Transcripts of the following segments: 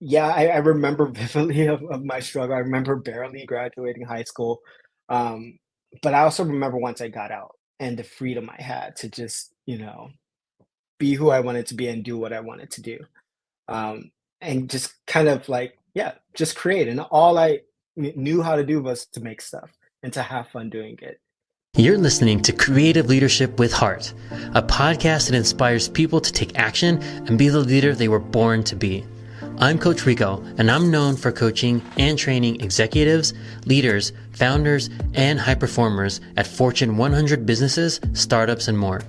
Yeah, I remember vividly of my struggle. I remember barely graduating high school. Um, but I also remember once I got out and the freedom I had to just, be who I wanted to be and do what I wanted to do. Um, and just kind of like, yeah, just create. And all I knew how to do was to make stuff and to have fun doing it. You're listening to Creative Leadership with Heart, a podcast that inspires people to take action and be the leader they were born to be. I'm Coach Rico, and I'm known for coaching and training executives, leaders, founders, and high performers at Fortune 100 businesses, startups, and more.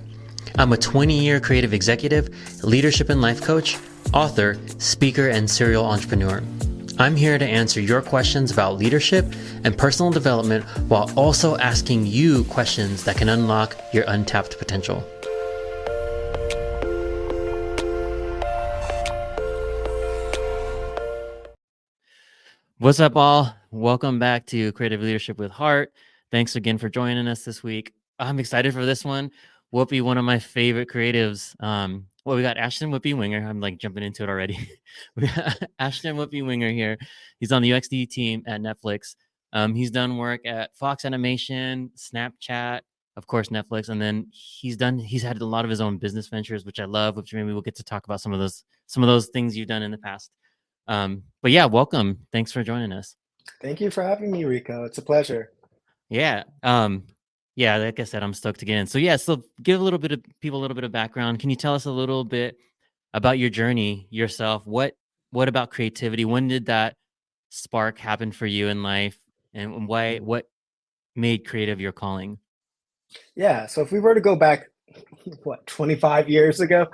I'm a 20-year creative executive, leadership and life coach, author, speaker, and serial entrepreneur. I'm here to answer your questions about leadership and personal development while also asking you questions that can unlock your untapped potential. What's up, all? Welcome back to Creative Leadership with Heart. Thanks again for joining us this week. I'm excited for this one. Whoopi, one of my favorite creatives. We got Ashten Whoopi Winger. I'm like jumping into it already. We got Ashten Whoopi Winger here. He's on the UXD team at Netflix. He's done work at Fox Animation, Snapchat, of course, Netflix, and then he's had a lot of his own business ventures, which I love, which maybe we'll get to talk about some of those things you've done in the past. But yeah, welcome. Thanks for joining us. Thank you for having me, Rico. It's a pleasure. Yeah. Yeah, like I said, I'm stoked again. So give people a little bit of background. Can you tell us a little bit about your journey yourself? What about creativity? When did that spark happen for you in life? And what made creative your calling? Yeah, so if we were to go back, what, 25 years ago,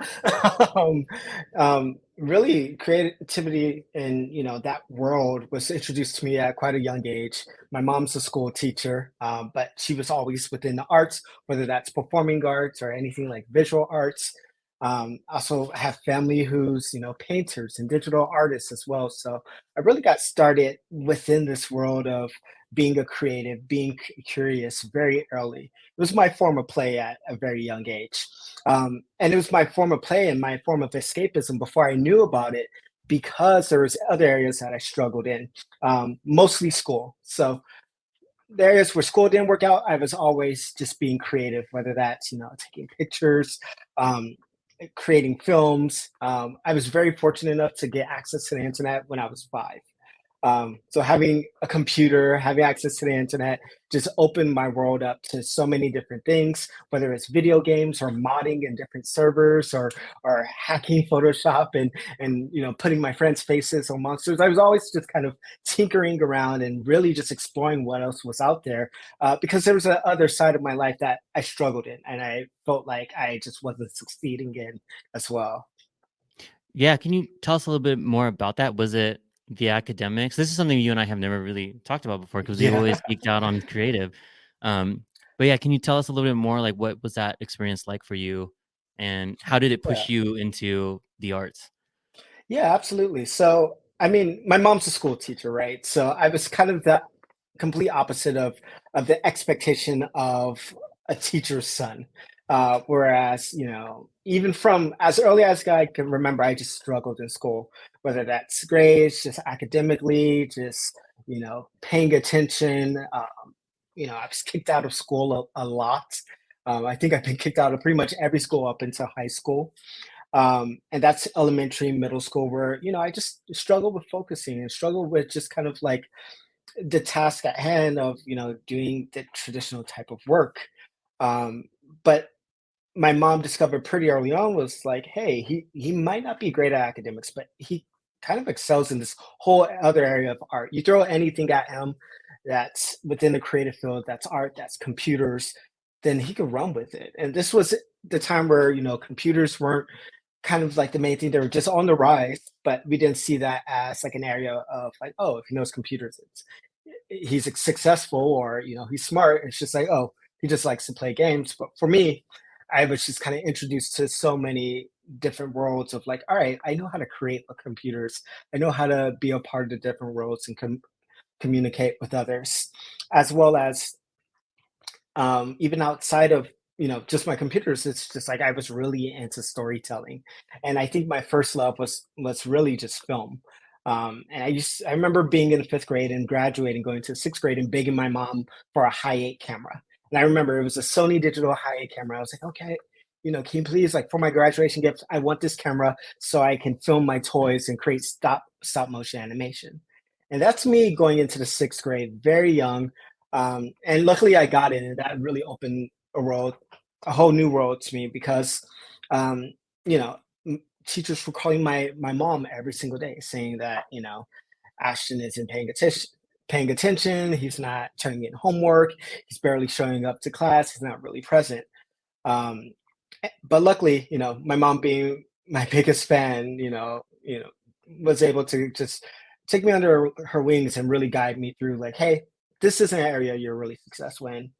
um, really creativity in, that world was introduced to me at quite a young age. My mom's a school teacher, but she was always within the arts, whether that's performing arts or anything like visual arts. Also have family who's, painters and digital artists as well. So I really got started within this world of being a creative, being curious very early. It was my form of play at a very young age. And it was my form of play and my form of escapism before I knew about it, because there was other areas that I struggled in, mostly school. So the areas where school didn't work out, I was always just being creative, whether that's, taking pictures, um, creating films. I was very fortunate enough to get access to the internet when I was 5. So having a computer, having access to the internet just opened my world up to so many different things, whether it's video games or modding in different servers or hacking Photoshop and putting my friends' faces on monsters. I was always just kind of tinkering around and really just exploring what else was out there, because there was a other side of my life that I struggled in and I felt like I just wasn't succeeding in as well. Yeah, can you tell us a little bit more about that? Was it the academics? This is something you and I have never really talked about before because we've Yeah. always geeked out on creative. Um, but yeah, can you tell us a little bit more? Like, what was that experience like for you, and how did it Yeah. push you into the arts? Yeah, absolutely. So, I mean, my mom's a school teacher, right? So I was kind of the complete opposite of the expectation of a teacher's son. Whereas, even from as early as I can remember, I just struggled in school, whether that's grades, just academically, just, paying attention. I was kicked out of school a lot. I think I've been kicked out of pretty much every school up until high school, and that's elementary, middle school, where I just struggle with focusing and struggle with just kind of like the task at hand of doing the traditional type of work. um, but my mom discovered pretty early on was like, hey, he might not be great at academics, but he kind of excels in this whole other area of art. You throw anything at him that's within the creative field, that's art, that's computers, then he could run with it. And this was the time where computers weren't kind of like the main thing. They were just on the rise, but we didn't see that as like an area of like, oh, if he knows computers, he's successful, or he's smart. It's just like, oh, he just likes to play games. But for me, I was just kind of introduced to so many different worlds of like, all right, I know how to create with computers. I know how to be a part of the different worlds and communicate with others, as well as even outside of just my computers. It's just like I was really into storytelling, and I think my first love was really just film. And I remember being in the fifth grade and graduating, going to sixth grade and begging my mom for a high eight camera. And I remember it was a Sony digital high eight camera. I was like, okay, can you please, like, for my graduation gift, I want this camera so I can film my toys and create stop motion animation. And that's me going into the sixth grade, very young. And luckily I got in, and that really opened a whole new world to me because, um, you know, teachers were calling my mom every single day saying that, Ashton isn't paying attention. He's not turning in homework. He's barely showing up to class. He's not really present. Um, but luckily, my mom being my biggest fan, was able to just take me under her wings and really guide me through, like, hey, this is an area you're really successful in.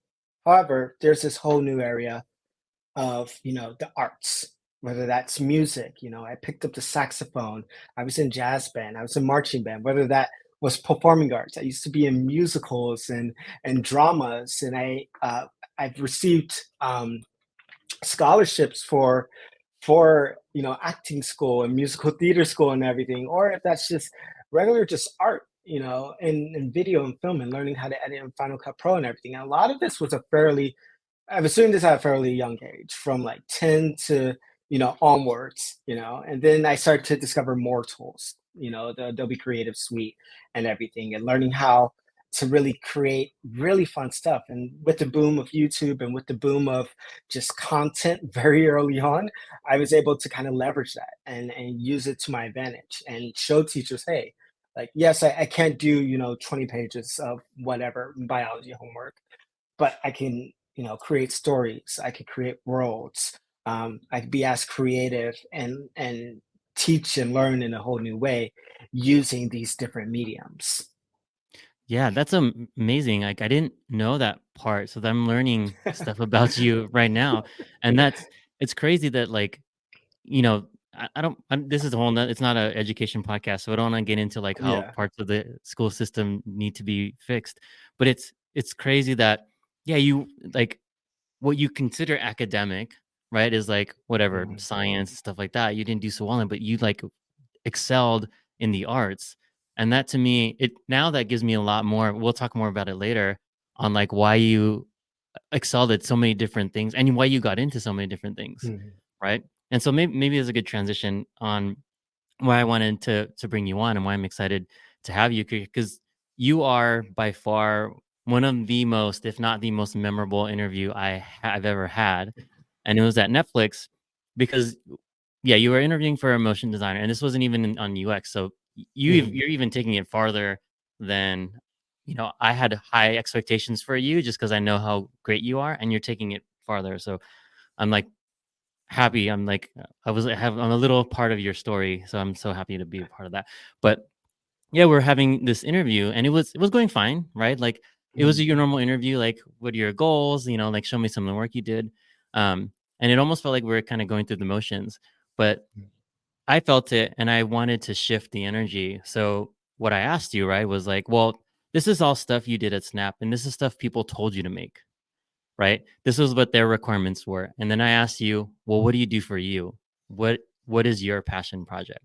However, there's this whole new area of, the arts, whether that's music. I picked up the saxophone. I was in jazz band. I was in marching band. Whether that was performing arts, I used to be in musicals and dramas, and I've received scholarships for acting school and musical theater school and everything, or if that's just regular just art, and video and film and learning how to edit in Final Cut Pro and everything. And a lot of this was I've assumed this at a fairly young age, from like 10 to, onwards, and then I started to discover more tools, the Adobe Creative Suite and everything, and learning how to really create really fun stuff. And with the boom of YouTube and with the boom of just content very early on, I was able to kind of leverage that and use it to my advantage and show teachers, hey, like, yes, I can't do, 20 pages of whatever biology homework, but I can, create stories. I could create worlds. I could be as creative and teach and learn in a whole new way using these different mediums. Yeah, that's amazing. Like I didn't know that part, so I'm learning stuff about you right now, and it's crazy that like I don't. This is a whole. It's not an education podcast, so I don't want to get into like how Yeah. parts of the school system need to be fixed. But it's crazy that yeah, you like what you consider academic, right? Is like whatever Mhm. science and stuff like that. You didn't do so well in, but you like excelled in the arts. And that to me, it now that gives me a lot more. We'll talk more about it later on like why you excelled at so many different things and why you got into so many different things, Mhm. right? And so maybe it's a good transition on why I wanted to bring you on and why I'm excited to have you because you are by far one of the most, if not the most memorable interview have ever had, and it was at Netflix because yeah, you were interviewing for a motion designer, and this wasn't even on UX. So Mhm. you're even taking it farther than I had high expectations for you just because I know how great you are, and you're taking it farther. So I'm like happy. I'm like I'm a little part of your story, so I'm so happy to be a part of that. But yeah, we're having this interview, and it was going fine, right? Like it was Mhm. your normal interview. Like, what are your goals? Like show me some of the work you did. And it almost felt like we were kind of going through the motions, but I felt it and I wanted to shift the energy. So what I asked you, right, was like, well, this is all stuff you did at Snap and this is stuff people told you to make, right? This was what their requirements were. And then I asked you, well, what do you do for you? What is your passion project?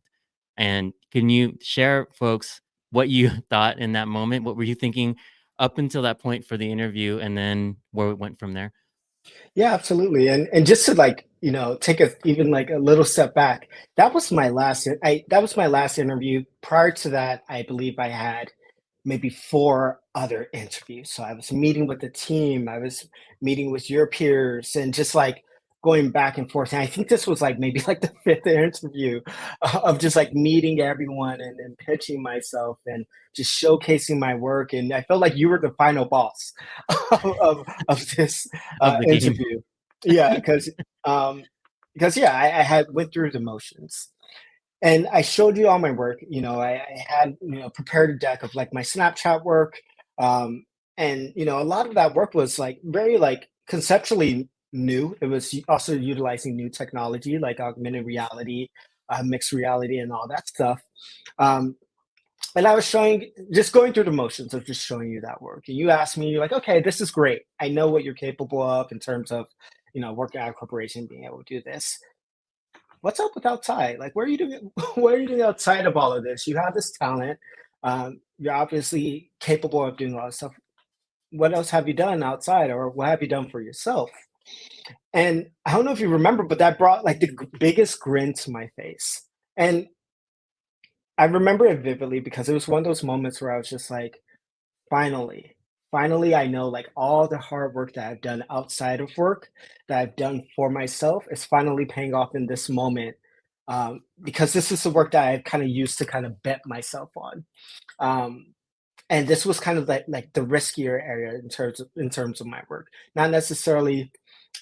And can you share folks what you thought in that moment? What were you thinking up until that point for the interview and then where it went from there? Yeah, absolutely. And just to, like, take a even like a little step back, that was my last interview. Prior to that, I believe I had maybe four other interviews. So I was meeting with the team, I was meeting with your peers, and just like going back and forth. And I think this was like maybe like the fifth interview of just like meeting everyone and pitching myself and just showcasing my work. And I felt like you were the final boss of this Of the game. interview. Yeah, um, because yeah, I had went through the motions and I showed you all my work. I had prepared a deck of like my Snapchat work, um, and a lot of that work was like very like conceptually new. It was also utilizing new technology like augmented reality, mixed reality, and all that stuff. Um, and I was just going through the motions of just showing you that work. And you asked me, you're like, okay, this is great. I know what you're capable of in terms of, working at a corporation, being able to do this. what's up with outside? Like, what are you doing? What are you doing outside of all of this? You have this talent. You're obviously capable of doing a lot of stuff. What else have you done outside, or what have you done for yourself? And I don't know if you remember, but that brought like the biggest grin to my face. And I remember it vividly because it was one of those moments where I was just like, finally, finally, I know like all the hard work that I've done outside of work, that I've done for myself, is finally paying off in this moment. Because this is the work that I've kind of used to kind of bet myself on. Um, and this was kind of like the riskier area in terms of my work, not necessarily,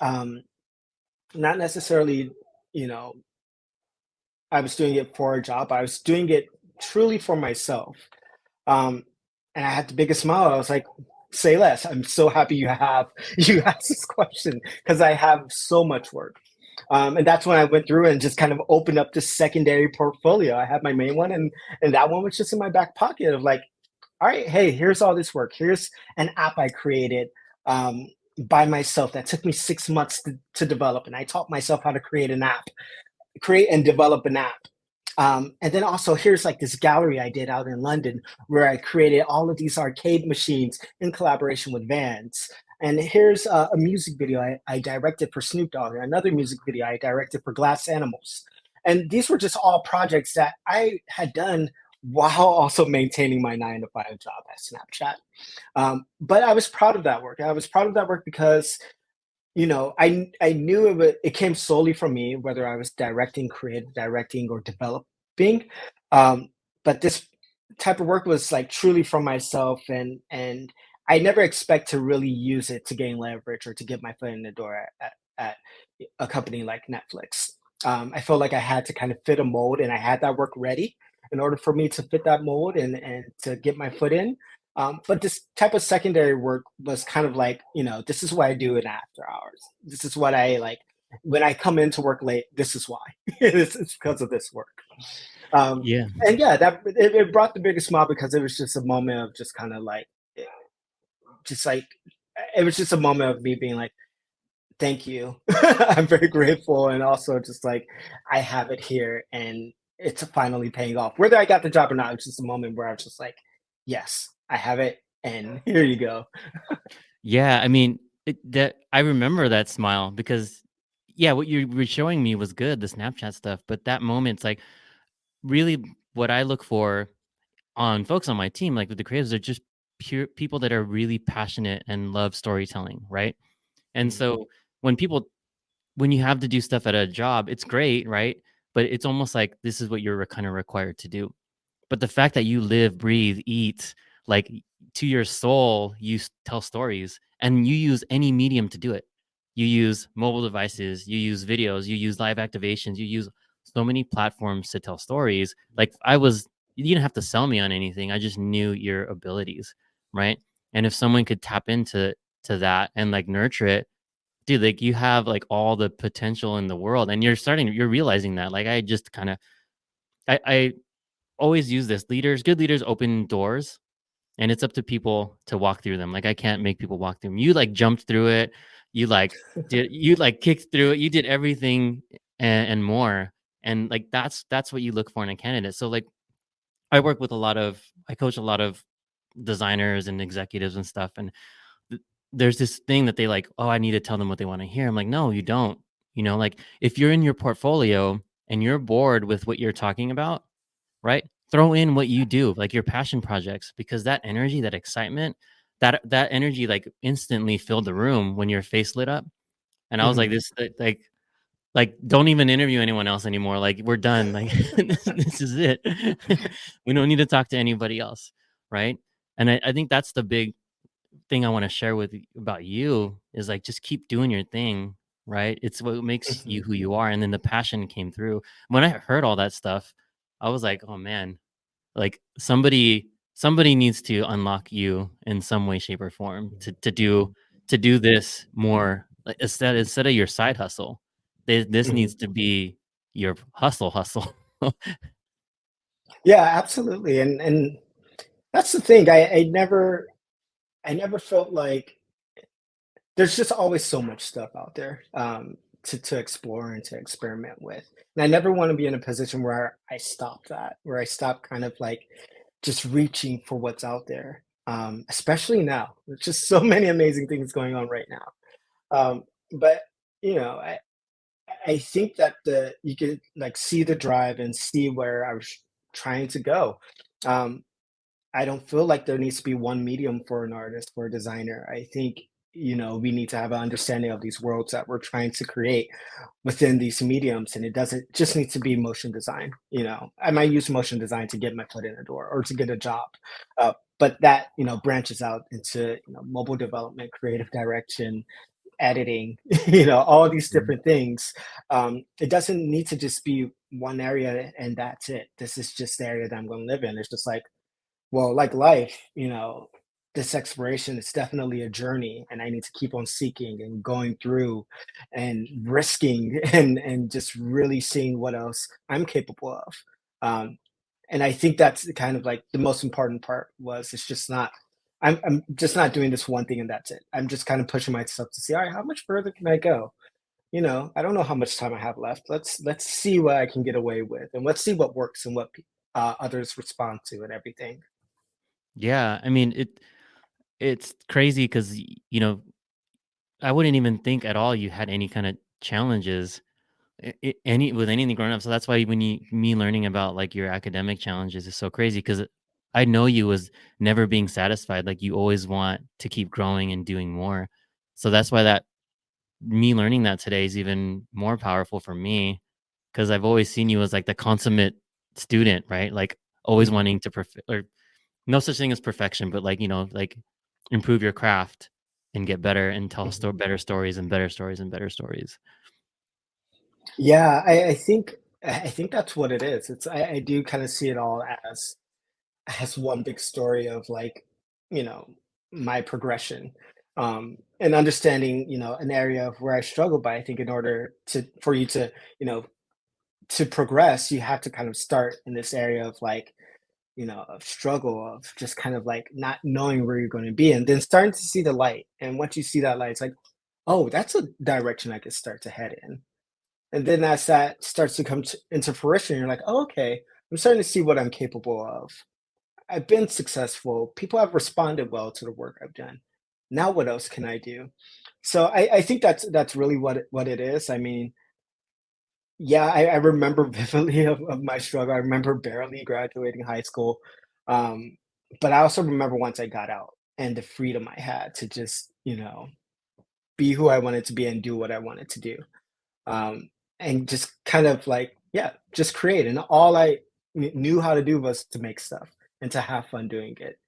um, not necessarily, you know, I was doing it for a job. I was doing it truly for myself. Um, and I had the biggest smile. I was like, "Say less." I'm so happy you have you asked this question because I have so much work. And that's when I went through and just kind of opened up this secondary portfolio. I had my main one, and that one was just in my back pocket of like, all right, hey, here's all this work. Here's an app I created um, by myself that took me 6 months to develop, and I taught myself how to create and develop an app. And then also here's like this gallery I did out in London where I created all of these arcade machines in collaboration with Vans. And here's a music video I directed for Snoop Dogg, and another music video I directed for Glass Animals. And these were just all projects that I had done while also maintaining my 9 to 5 job at Snapchat. But I was proud of that work. I was proud of that work because I knew it came solely from me, whether I was directing, creative directing, or developing. Um, but this type of work was like truly from myself, and I never expect to really use it to gain leverage or to get my foot in the door at a company like Netflix. I felt like I had to kind of fit a mold, and I had that work ready in order for me to fit that mold and to get my foot in. But this type of secondary work was kind of like, this is what I do in after hours. This is what I like when I come into work late. This is why. It's because of this work. Yeah. And yeah, it brought the biggest smile because it was just a moment of just kind of like, just like, it was just a moment of me being like, thank you. I'm very grateful. And also just like, I have it here and it's finally paying off. Whether I got the job or not, it's just a moment where I was just like, yes, I have it. And here you go. Yeah, I mean, that I remember that smile because yeah, what you were showing me was good, the Snapchat stuff, but that moment's like really what I look for on folks on my team, like with the creatives, are just pure people that are really passionate and love storytelling, right? And Mhm, so when people when you have to do stuff at a job, it's great, right? But it's almost like this is what you're kind of required to do. But the fact that you live, breathe, eat, like to your soul, tell stories and you use any medium to do it. You use mobile devices, you use videos, you use live activations, you use so many platforms to tell stories. Like you didn't have to sell me on anything. I just knew your abilities, right? And if someone could tap into that and like nurture it, dude, like you have like all the potential in the world, and you're realizing that. Like I just kind of, I always use this. Good leaders open doors, and it's up to people to walk through them. Like I can't make people walk through them. You like jumped through it. You like kicked through it. You did everything and more. And like that's what you look for in a candidate. So like I coach a lot of designers and executives and stuff. And there's this thing that they like, oh, I need to tell them what they want to hear. I'm like, no, you don't. Like if you're in your portfolio and you're bored with what you're talking about, right? Throw in what you do, like your passion projects, because that energy, that excitement, that energy like instantly filled the room when your face lit up. And I was like, mhm, like don't even interview anyone else anymore. Like we're done. Like this is it. We don't need to talk to anybody else. Right. And I think that's the big thing I want to share about you is like just keep doing your thing. Right. It's what makes you mhm. who you are. And then the passion came through. When I heard all that stuff, I was like, oh man, like somebody needs to unlock you in some way, shape, or form to do this more like instead of your side hustle. This Mhm. needs to be your hustle. Yeah, absolutely. And that's the thing. I never felt like there's just always so much stuff out there. to explore and to experiment with. And I never want to be in a position where I stop that, where I stop kind of like just reaching for what's out there. Especially now, there's just so many amazing things going on right now. But you know, I think that the you could like see the drive and see where I was trying to go. Um, I don't feel like there needs to be one medium for an artist, for a designer. I think, we need to have an understanding of these worlds that we're trying to create within these mediums. And it doesn't just need to be motion design. I might use motion design to get my foot in the door or to get a job. But that, branches out into, mobile development, creative direction, editing, all these Mhm. different things. It doesn't need to just be one area and that's it. This is just the area that I'm going to live in. It's just like, well, like life, this exploration is definitely a journey, and I need to keep on seeking and going through and risking and just really seeing what else I'm capable of. Um, and I think that's kind of like the most important part was it's just not I'm just not doing this one thing and that's it. I'm just kind of pushing myself to see, all right, how much further can I go? I don't know how much time I have left. Let's see what I can get away with, and let's see what works and what others respond to and everything. Yeah, I mean, it's crazy because I wouldn't even think at all you had any kind of challenges any with anything growing up. So that's why when you me learning about like your academic challenges is so crazy because I know you was never being satisfied. Like you always want to keep growing and doing more. So that's why that me learning that today is even more powerful for me because I've always seen you as like the consummate student, right? Like always Mhm. wanting to or no such thing as perfection, but like, like improve your craft and get better and tell Mhm. better stories and better stories and better stories. Yeah, I think that's what it is. I do kind of see it all as one big story of like, you know, my progression. And understanding, an area of where I struggle, but I think in order for you to, you know, to progress, you have to kind of start in this area of like, of struggle, of just kind of like not knowing where you're going to be, and then starting to see the light. And once you see that light, it's like, oh, that's a direction I could start to head in. And then as that starts to come into fruition, you're like, oh, okay, I'm starting to see what I'm capable of. I've been successful. People have responded well to the work I've done. Now, what else can I do? So I think that's really what it is. I mean, yeah, I remember vividly of my struggle. I remember barely graduating high school, um, but I also remember once I got out and the freedom I had to just, be who I wanted to be and do what I wanted to do. And just kind of like, yeah, just create. And all I knew how to do was to make stuff and to have fun doing it.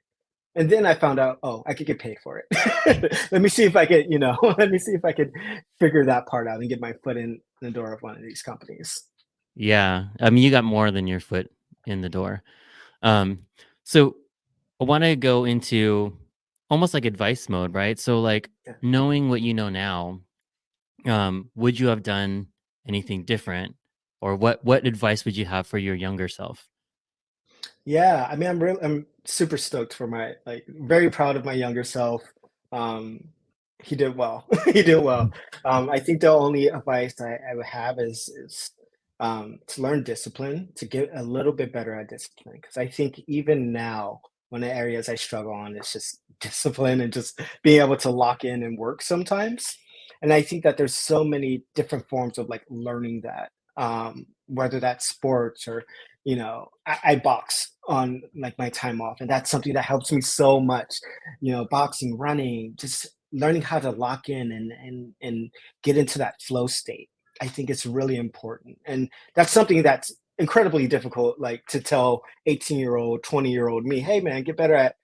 And then I found out, oh, I could get paid for it. Let me see if I could, let me see if I could figure that part out and get my foot in the door of one of these companies. Yeah. I mean, you got more than your foot in the door. Um, so I want to go into almost like advice mode, right? So like Yeah. knowing what you know now, would you have done anything different? Or what advice would you have for your younger self? Yeah, I mean, I'm super stoked for my like very proud of my younger self. Um, he did well. He did well. I think the only advice I would have is to learn discipline, to get a little bit better at discipline. Because I think even now, one of the areas I struggle on is just discipline and just being able to lock in and work sometimes. And I think that there's so many different forms of like learning that, whether that's sports or I box on like my time off, and that's something that helps me so much. Boxing, running, just learning how to lock in and get into that flow state. I think it's really important, and that's something that's incredibly difficult. Like to tell 18-year-old, 20-year-old me, hey man, get better at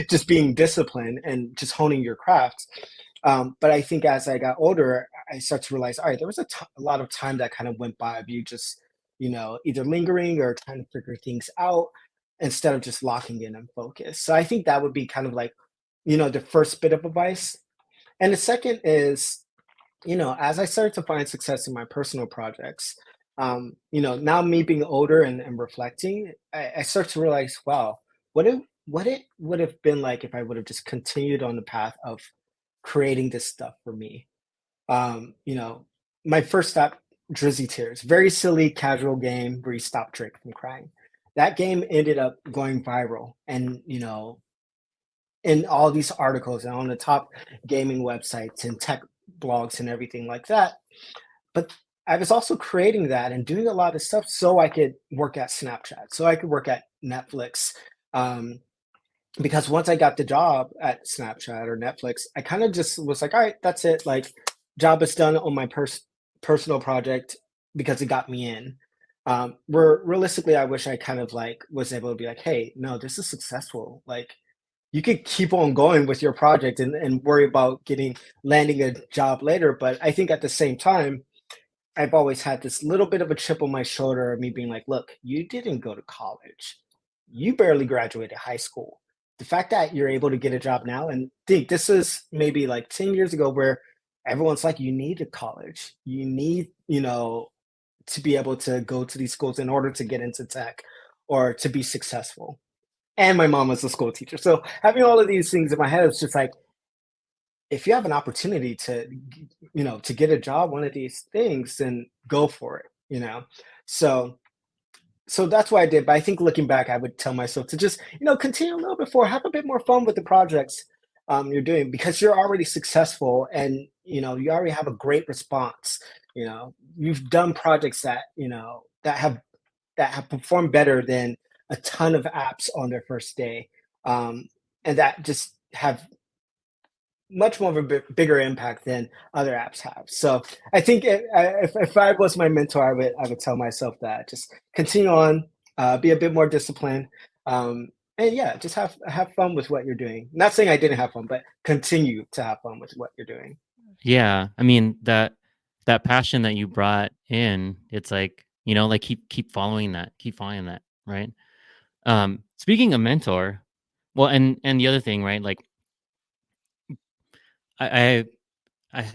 just being disciplined and just honing your craft. But I think as I got older, I start to realize, all right, there was a lot of time that kind of went by of you just either lingering or trying to figure things out instead of just locking in and focus. So I think that would be kind of like, the first bit of advice. And the second is, as I started to find success in my personal projects, now me being older and reflecting, I start to realize, wow, what it would have been like if I would have just continued on the path of creating this stuff for me. Um, you know, my first stop, Drizzy Tears, very silly casual game where you stop Drake from crying. That game ended up going viral, and in all these articles and on the top gaming websites and tech blogs and everything like that. But I was also creating that and doing a lot of stuff so I could work at Snapchat, so I could work at Netflix. Um, because once I got the job at Snapchat or Netflix, I kind of just was like, all right, that's it. Like, job is done on my personal project because it got me in. Where realistically, I wish I kind of like was able to be like, hey, no, this is successful. Like, you could keep on going with your project and worry about getting landing a job later. But I think at the same time, I've always had this little bit of a chip on my shoulder of me being like, look, you didn't go to college. You barely graduated high school. The fact that you're able to get a job now, and think this is maybe like 10 years ago where everyone's like, you need a college. You need, to be able to go to these schools in order to get into tech or to be successful. And my mom was a school teacher. So having all of these things in my head, it's just like, if you have an opportunity to to get a job, one of these things, then go for it. So so that's what I did. But I think looking back, I would tell myself to just continue a little bit more, have a bit more fun with the projects you're doing, because you're already successful, and you already have a great response. You've done projects that that have performed better than a ton of apps on their first day, um, and that just have much more of a bigger impact than other apps have. So I think if I was my mentor, I would tell myself that just continue on, be a bit more disciplined, and yeah, just have fun with what you're doing. Not saying I didn't have fun, but continue to have fun with what you're doing. Yeah, I mean that passion that you brought in, it's like, like keep following that, right? Speaking of mentor, well, and the other thing, right? Like I,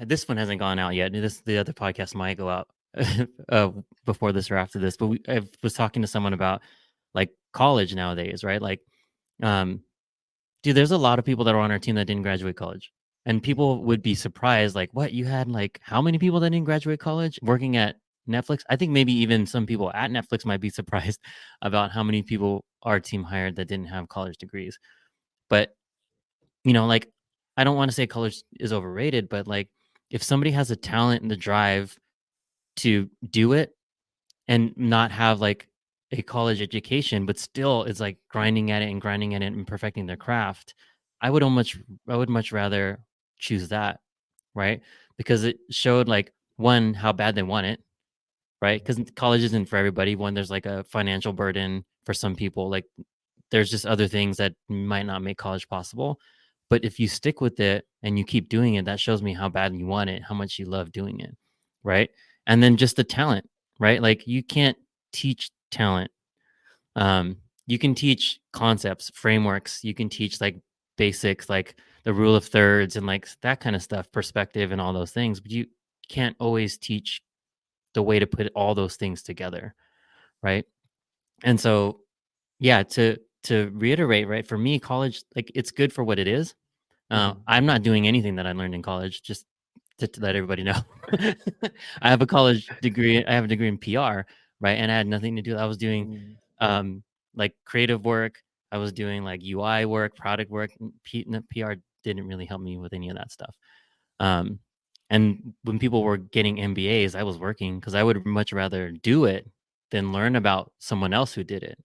this one hasn't gone out yet. The other podcast might go out uh, before this or after this. But I was talking to someone about like college nowadays, right? Like, um, dude, there's a lot of people that are on our team that didn't graduate college, and people would be surprised, like, what, you had like how many people that didn't graduate college working at Netflix? I think maybe even some people at Netflix might be surprised about how many people our team hired that didn't have college degrees. But like, I don't want to say college is overrated, but like, if somebody has a talent and the drive to do it and not have like a college education, but still is like grinding at it and perfecting their craft, I would almost, I would much rather choose that, right? Because it showed like, one, how bad they want it, right? Because college isn't for everybody. One, there's like a financial burden for some people. Like, there's just other things that might not make college possible. But if you stick with it and you keep doing it, that shows me how bad you want it, how much you love doing it. Right. And then just the talent, right? Like, you can't teach talent. Um, you can teach concepts, frameworks, you can teach like basics, like the rule of thirds and like that kind of stuff, perspective and all those things, but you can't always teach the way to put all those things together. Right. And so, yeah, to reiterate, right? For me, college, like, it's good for what it is. Mhm. I'm not doing anything that I learned in college, just to let everybody know. I have a college degree. I have a degree in PR, right? And I had nothing to do. I was doing Mhm. um, like creative work. I was doing like UI work, product work. PR didn't really help me with any of that stuff. Um, and when people were getting MBAs, I was working because I would much rather do it than learn about someone else who did it.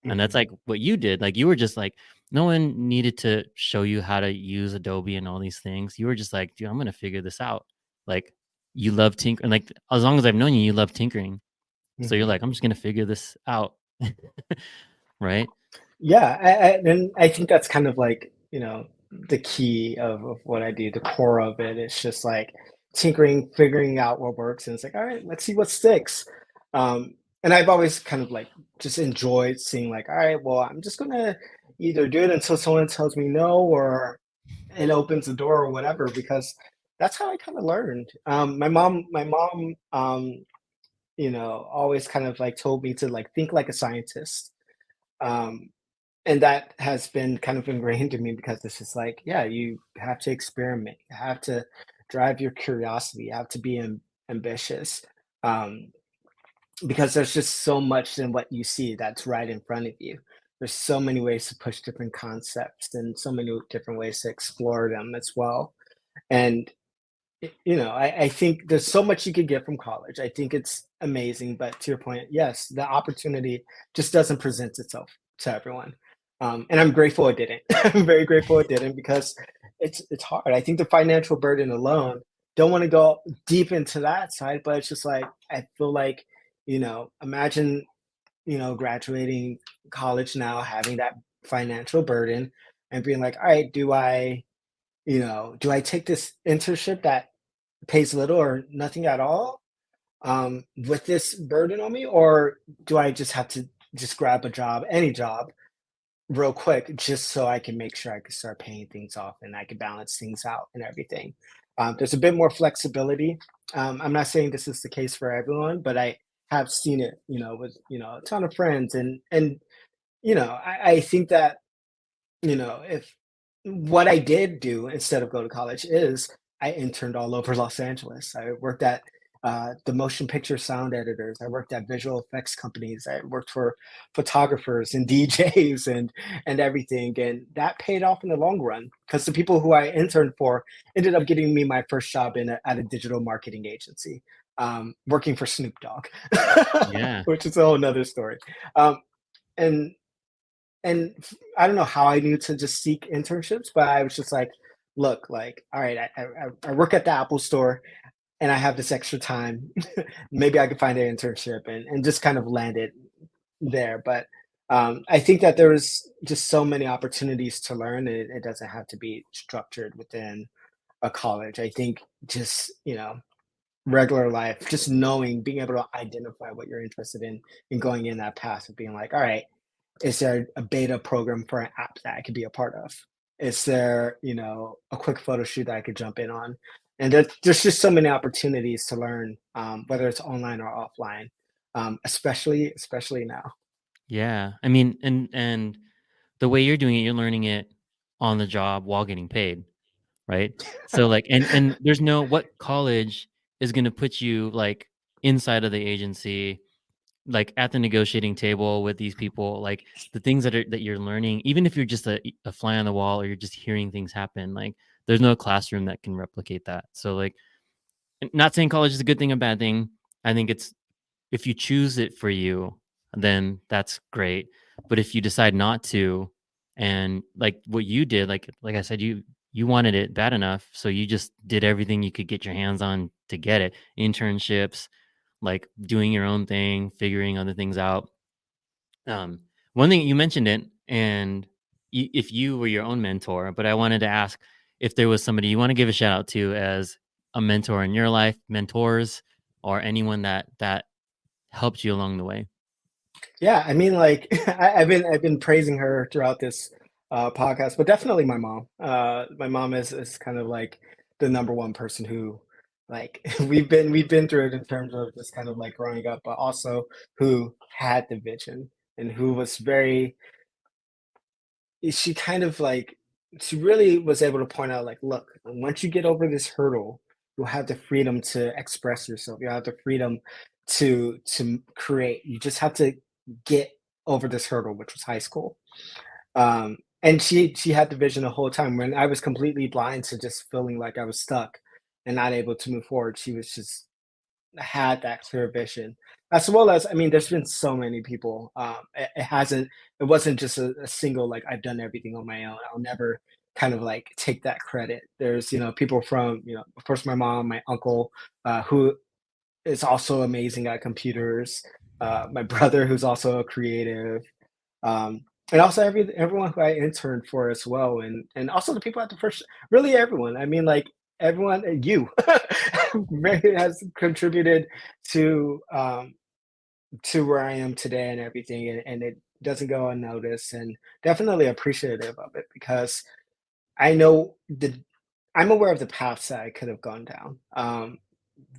And that's Mhm. like what you did. Like, you were just like, no one needed to show you how to use Adobe and all these things. You were just like, dude, I'm gonna figure this out. Like, you love tinkering. Like, as long as I've known you, you love tinkering. So you're Mhm. like, I'm just gonna figure this out. Right? Yeah, and I think that's kind of like, the key of what I do, the core of it. It's just like tinkering, figuring out what works, and it's like, all right, let's see what sticks. And I've always kind of like just enjoyed seeing like, all right, well, I'm just gonna either do it until someone tells me no, or it opens the door or whatever, because that's how I kind of learned. My mom, always kind of like told me to like think like a scientist. Um, and that has been kind of ingrained in me, because it's just like, yeah, you have to experiment. You have to drive your curiosity. You have to be ambitious. Um, because there's just so much in what you see that's right in front of you. There's so many ways to push different concepts and so many different ways to explore them as well. And I think there's so much you could get from college. I think it's amazing, but to your point, yes, the opportunity just doesn't present itself to everyone. And I'm grateful it didn't. I'm very grateful it didn't because it's hard. I think the financial burden alone, don't want to go deep into that side, but it's just like I feel like, imagine, graduating college now, having that financial burden and being like, all right, do I take this internship that pays little or nothing at all, with this burden on me, or do I just have to just grab a job, any job, real quick, just so I can make sure I can start paying things off and I can balance things out and everything. There's a bit more flexibility. I'm not saying this is the case for everyone, but I have seen it, with a ton of friends, and I think that if what I did do instead of go to college is I interned all over Los Angeles. I worked at the motion picture sound editors. I worked at visual effects companies. I worked for photographers and DJs and everything, and that paid off in the long run because the people who I interned for ended up getting me my first job at a digital marketing agency, working for Snoop Dogg, Yeah. which is a whole nother story. Um, and I don't know how I knew to just seek internships, but I was just like, look, like, all right, I work at the Apple store and I have this extra time. Maybe I could find an internship and just kind of land it there. But I think that there was just so many opportunities to learn. It doesn't have to be structured within a college. I think just, regular life, just knowing, being able to identify what you're interested in and going in that path of being like, all right, is there a beta program for an app that I could be a part of? Is there, a quick photo shoot that I could jump in on? And there's just so many opportunities to learn, whether it's online or offline, especially now. Yeah. I mean, and the way you're doing it, you're learning it on the job while getting paid, right? So like and there's no what college is going to put you like inside of the agency, like at the negotiating table with these people, like the things that you're learning, even if you're just a fly on the wall or you're just hearing things happen, like there's no classroom that can replicate that. So like not saying college is a good thing or bad thing. I think it's if you choose it for you, then that's great. But if you decide not to, and like what you did, like I said, you wanted it bad enough, so you just did everything you could get your hands on to get it. Internships, like doing your own thing, figuring other things out. Um, one thing you mentioned it, and if you were your own mentor, but I wanted to ask if there was somebody you want to give a shout out to as a mentor in your life, mentors, or anyone that helped you along the way. Yeah, I mean, like I've been praising her throughout this podcast, but definitely my mom. My mom is kind of like the number one person who, like, we've been through it in terms of just kind of like growing up, but also who had the vision and who was very. She kind of like she really was able to point out like, look, once you get over this hurdle, you'll have the freedom to express yourself. You have the freedom to create. You just have to get over this hurdle, which was high school. And she had the vision the whole time when I was completely blind to just feeling like I was stuck and not able to move forward. She was just had that clear vision. As well as, I mean, there's been so many people. It wasn't just a single, like, I've done everything on my own. I'll never kind of like take that credit. There's, people from, of course, my mom, my uncle, who is also amazing at computers, my brother, who's also a creative, and also everyone who I interned for as well, and also the people at the first, really everyone. I mean, like everyone, you really has contributed to where I am today and everything, and it doesn't go unnoticed, and definitely appreciative of it because I know I'm aware of the paths that I could have gone down.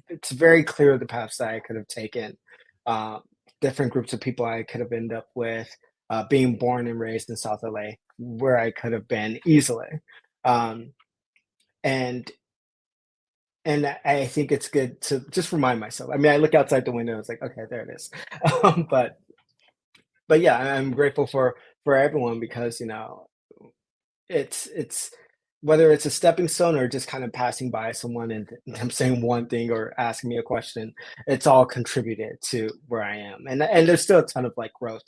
It's very clear the paths that I could have taken, uh, different groups of people I could have ended up with, being born and raised in South LA, where I could have been easily. Um, and and I think it's good to just remind myself. I mean, I look outside the window, it's like, okay, there it is. But yeah, I'm grateful for everyone because it's whether it's a stepping stone or just kind of passing by someone and them saying one thing or asking me a question, it's all contributed to where I am. And there's still a ton of like growth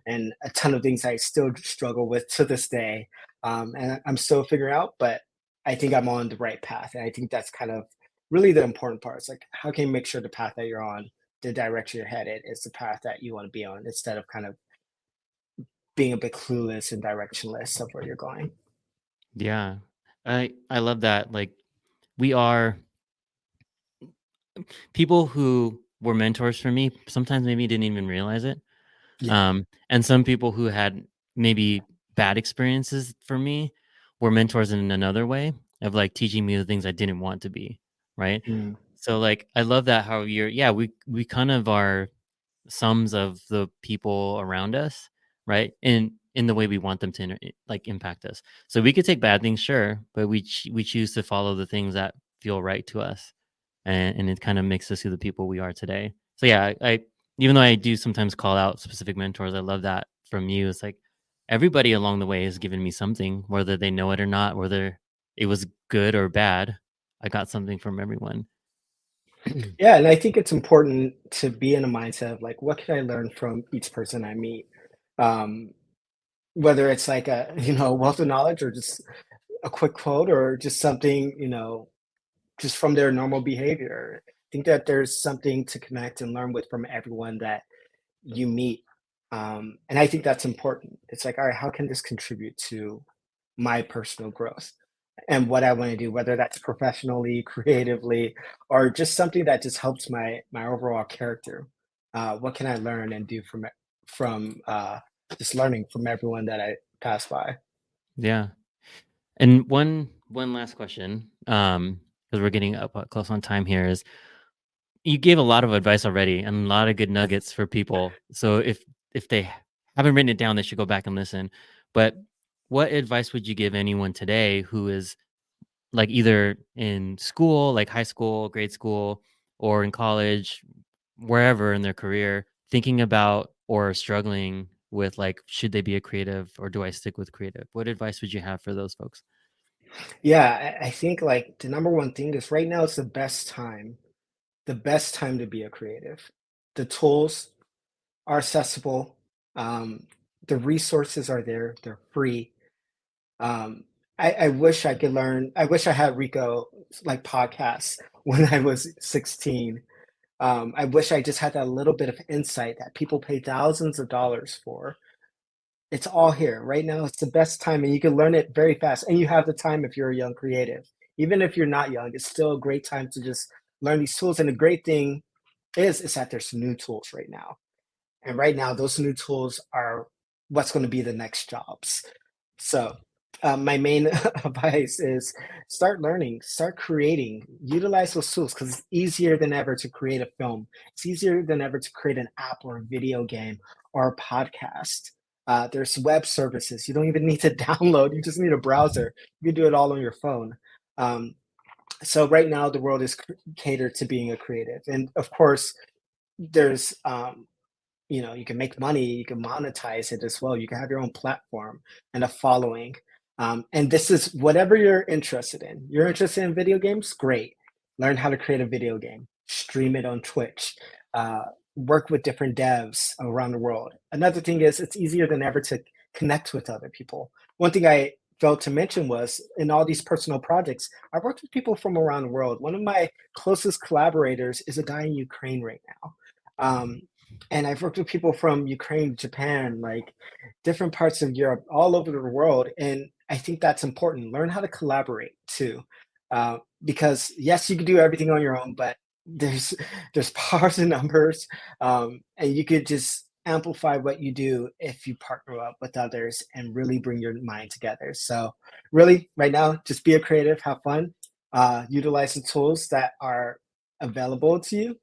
and a ton of things I still struggle with to this day. And I'm still figuring out, but I think I'm on the right path. And I think that's kind of really the important part. It's like how can you make sure the path that you're on, the direction you're headed, is the path that you want to be on instead of kind of being a bit clueless and directionless of where you're going. Yeah. I love that. Like we are people who were mentors for me, sometimes maybe didn't even realize it. Yeah. And some people who had maybe bad experiences for me were mentors in another way of like teaching me the things I didn't want to be, right? Mm. So like I love that how you're yeah, we kind of are sums of the people around us, right? In the way we want them to like impact us. So we could take bad things, sure, but we choose to follow the things that feel right to us, and it kind of makes us who the people we are today. So yeah, I even though I do sometimes call out specific mentors, I love that from you. It's like everybody along the way has given me something, whether they know it or not, whether it was good or bad. I got something from everyone. Yeah, and I think it's important to be in a mindset of like, what can I learn from each person I meet? Um, Whether it's like a wealth of knowledge or just a quick quote or just something just from their normal behavior. I think that there's something to connect and learn with from everyone that you meet, and I think that's important. It's like, all right, how can this contribute to my personal growth and what I want to do, whether that's professionally, creatively, or just something that just helps my overall character. What can I learn and do from just learning from everyone that I pass by? Yeah. And one last question, because we're getting up close on time here, is you gave a lot of advice already and a lot of good nuggets for people. So if they haven't written it down, they should go back and listen. But what advice would you give anyone today who is like either in school, like high school, grade school, or in college, wherever in their career, thinking about or struggling with like, should they be a creative or do I stick with creative? What advice would you have for those folks? Yeah, I think like the number one thing is right now it's the best time to be a creative. The tools are accessible. Um, the resources are there. They're free. Um, I wish I could learn. I wish I had Rico like podcasts when I was 16. I wish I just had that little bit of insight that people pay thousands of dollars for. It's all here right now. It's the best time, and you can learn it very fast. And you have the time if you're a young creative. Even if you're not young, it's still a great time to just learn these tools. And the great thing is that there's new tools right now. And right now, those new tools are what's going to be the next jobs. So, my main advice is start learning, start creating, utilize those tools because it's easier than ever to create a film. It's easier than ever to create an app or a video game or a podcast. There's web services. You don't even need to download, you just need a browser. You can do it all on your phone. Um, so, right now, the world is catered to being a creative. And of course, there's you can make money, you can monetize it as well, you can have your own platform and a following, and this is whatever you're interested in video games, great, learn how to create a video game, stream it on Twitch, uh, work with different devs around the world. Another thing is it's easier than ever to connect with other people. One thing I failed to mention was in all these personal projects I worked with people from around the world. One of my closest collaborators is a guy in Ukraine right now. And I've worked with people from Ukraine, Japan, like different parts of Europe, all over the world. And I think that's important. Learn how to collaborate too, because yes, you can do everything on your own, but there's there's powers in numbers, and you could just amplify what you do if you partner up with others and really bring your mind together. So really, right now, just be a creative, have fun, utilize the tools that are available to you,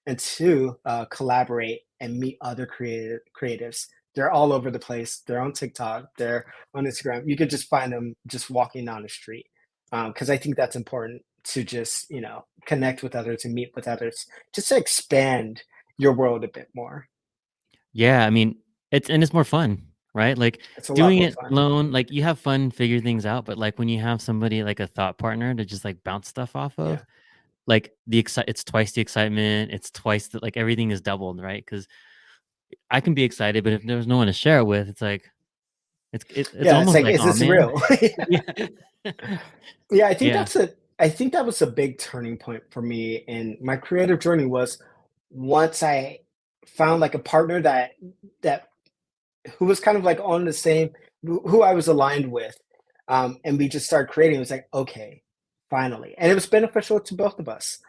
and two, collaborate and meet other creatives. They're all over the place. They're on TikTok. They're on Instagram. You could just find them just walking down the street, because I think that's important to just, connect with others and meet with others, just to expand your world a bit more. Yeah, I mean, it's more fun, right? Like It's a lot doing more it fun. alone, like you have fun figure things out, but like when you have somebody like a thought partner to just like bounce stuff off Yeah. of, like it's twice the excitement, it's twice the like everything is doubled, right? Because I can be excited, but if there's no one to share it with, it's like it's Yeah. It's almost like, like, is oh this man. real? Yeah. Yeah. Yeah. I think that was a big turning point for me in my creative journey was once I found like a partner that who was kind of like on the same who I was aligned with. And we just started creating. It was like, okay, finally. And it was beneficial to both of us.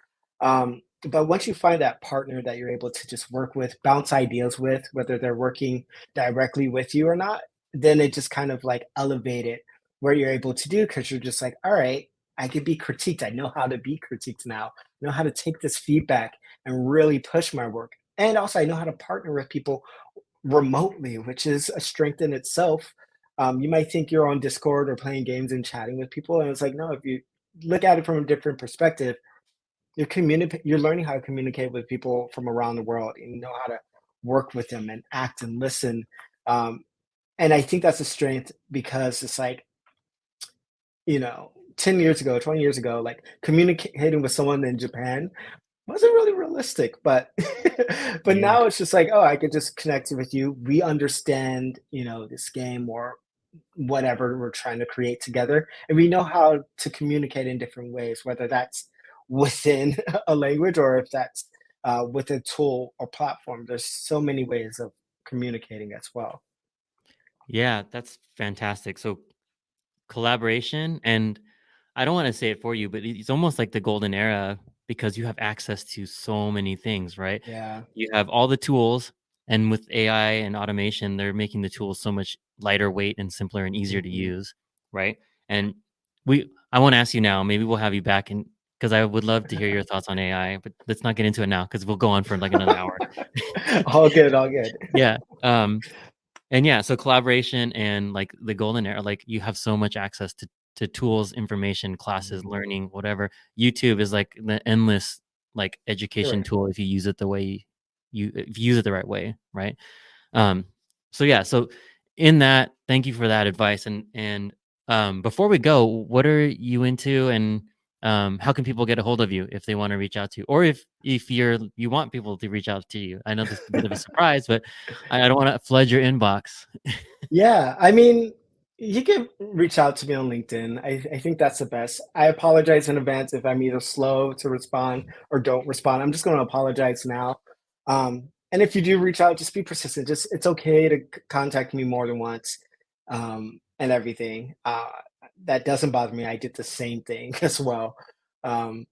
But once you find that partner that you're able to just work with, bounce ideas with, whether they're working directly with you or not, then it just kind of like elevated where you're able to do because you're just like, all right, I can be critiqued. I know how to be critiqued now. I know how to take this feedback and really push my work. And also I know how to partner with people remotely, which is a strength in itself. You might think you're on Discord or playing games and chatting with people, and it's like, no, if you look at it from a different perspective, you're learning how to communicate with people from around the world, and you know how to work with them and act and listen. Um, and I think that's a strength because it's like, 10 years ago, 20 years ago, like communicating with someone in Japan wasn't really realistic, but but Yeah. now it's just like, oh, I could just connect with you. We understand, this game or whatever we're trying to create together, and we know how to communicate in different ways, whether that's within a language or if that's with a tool or platform. There's so many ways of communicating as well. Yeah, that's fantastic. So collaboration, and I don't want to say it for you, but it's almost like the golden era because you have access to so many things, right? Yeah. You have all the tools, and with AI and automation, they're making the tools so much lighter weight and simpler and easier to Mhm. use, right? And I want to ask you now, maybe we'll have you back and because I would love to hear your thoughts on AI, but let's not get into it now because we'll go on for like another hour. All good, all good. Yeah. And yeah, so collaboration and like the golden era, like you have so much access to tools, information, classes, Mhm. learning, whatever. YouTube is like the endless like education Sure. tool if you use it the way you if you use it the right way, right? Um, so yeah, so in that, thank you for that advice. And before we go, what are you into, and how can people get a hold of you if they want to reach out to you, or if you want people to reach out to you? I know this is a bit of a surprise, but I don't want to flood your inbox. Yeah, I mean, you can reach out to me on LinkedIn. I think that's the best. I apologize in advance if I'm either slow to respond or don't respond. I'm just going to apologize now. And if you do reach out, just be persistent. Just it's okay to contact me more than once, and everything. That doesn't bother me. I did the same thing as well.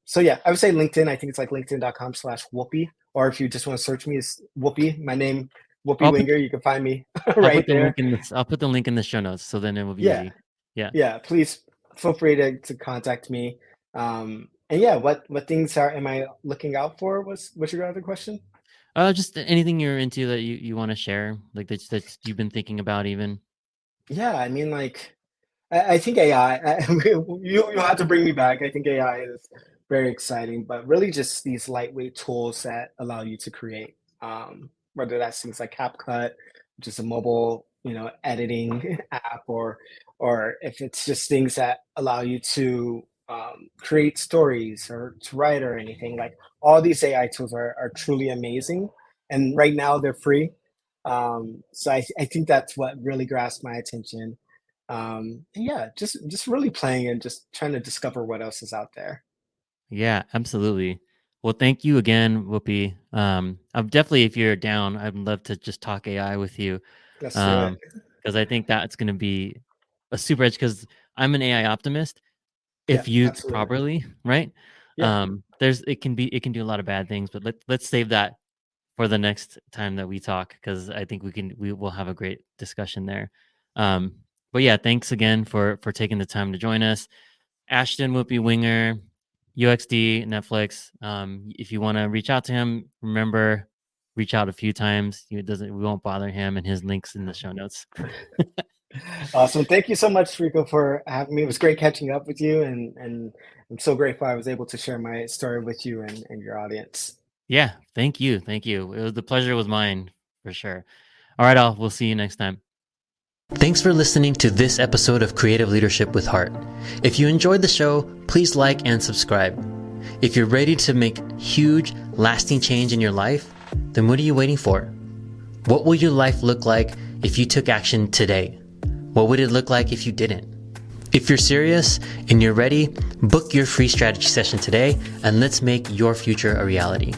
So yeah, I would say LinkedIn. I think it's like linkedin.com/Whoopi. Or if you just want to search me as Whoopi, my name Whoopi I'll put Winger, you can find me I'll right put the link there. in this. I'll put the link in the show notes, so then it will be Yeah, easy. Yeah. yeah. Please feel free to contact me. And yeah, what things am I looking out for? Was your other question? Just anything you're into that you want to share, like that you've been thinking about, even. Yeah, I mean, like I think AI. You'll have to bring me back. I think AI is very exciting, but really just these lightweight tools that allow you to create. Whether that's things like CapCut, which is a mobile, editing app, or if it's just things that allow you to create stories or to write or anything. Like all these AI tools are truly amazing, and right now they're free. So I think that's what really grasped my attention. And yeah, just really playing and just trying to discover what else is out there. Yeah, absolutely. Well, thank you again, Whoopi. I'm definitely, if you're down, I'd love to just talk AI with you. Let's do it. Um, because I think that's going to be a super edge. Because I'm an AI optimist Yeah, if used absolutely. properly, right? Yeah, It can do a lot of bad things, but let's save that for the next time that we talk because I think we will have a great discussion there. Um, but yeah, thanks again for taking the time to join us. Ashton Whoopi Winger, UXD Netflix. If you want to reach out to him, remember reach out a few times. We won't bother him, and his links in the show notes. Awesome. Thank you so much, Rico, for having me. It was great catching up with you, and I'm so grateful I was able to share my story with you and your audience. Yeah, thank you. The pleasure was mine for sure. All right, we'll see you next time. Thanks for listening to this episode of Creative Leadership with Heart. If you enjoyed the show, please like and subscribe. If you're ready to make huge, lasting change in your life, then what are you waiting for? What will your life look like if you took action today? What would it look like if you didn't? If you're serious and you're ready, book your free strategy session today and let's make your future a reality.